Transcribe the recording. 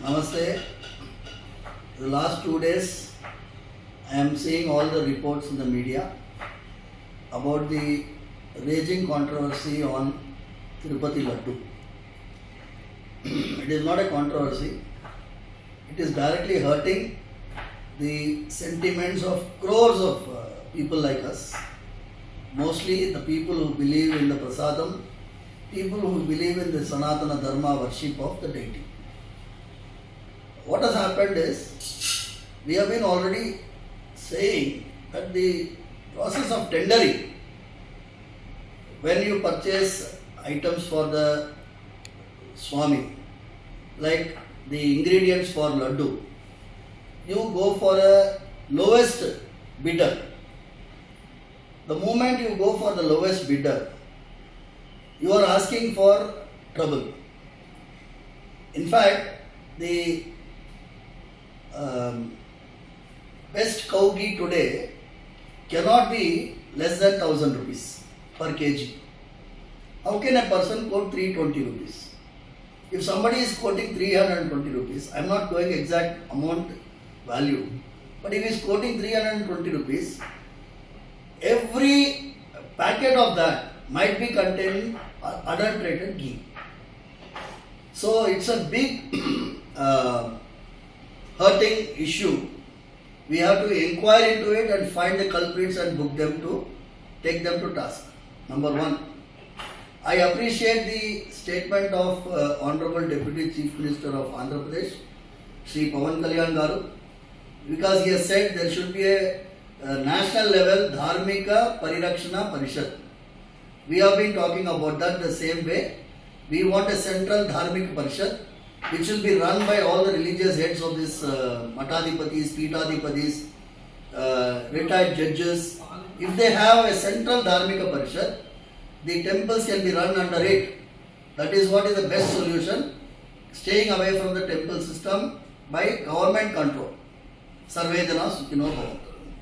Namaste. The last 2 days, I am seeing all the reports in the media about the raging controversy on Tirupati Laddu. It is not a controversy. It is directly hurting the sentiments of crores of people like us. Mostly the people who believe in the prasadam, people who believe in the Sanatana Dharma worship of the deity. What has happened is, we have been already saying that the process of tendering, when you purchase items for the Swami, like the ingredients for Laddu, you go for a lowest bidder. The moment you go for the lowest bidder, you are asking for trouble. In fact, the best cow ghee today cannot be less than 1,000 rupees per kg. How can a person quote 320 rupees? If somebody is quoting 320 rupees, I am not going exact amount value, but if he is quoting 320 rupees, every packet of that might be containing adulterated ghee. So it's a big hurting issue. We have to inquire into it and find the culprits and take them to task. Number one, I appreciate the statement of Honorable Deputy Chief Minister of Andhra Pradesh, Shri Pawan Kalyan Garu, because he has said there should be a national level Dharmika Parirakshana Parishad. We have been talking about that the same way. We want a central Dharmika Parishad which will be run by all the religious heads of this Matadipatis, Pitadipatis, retired judges. If they have a central Dharmika Parishad, the temples can be run under it. That is what is the best solution, staying away from the temple system by government control. Sarve Jana Sukhino Bhavantu.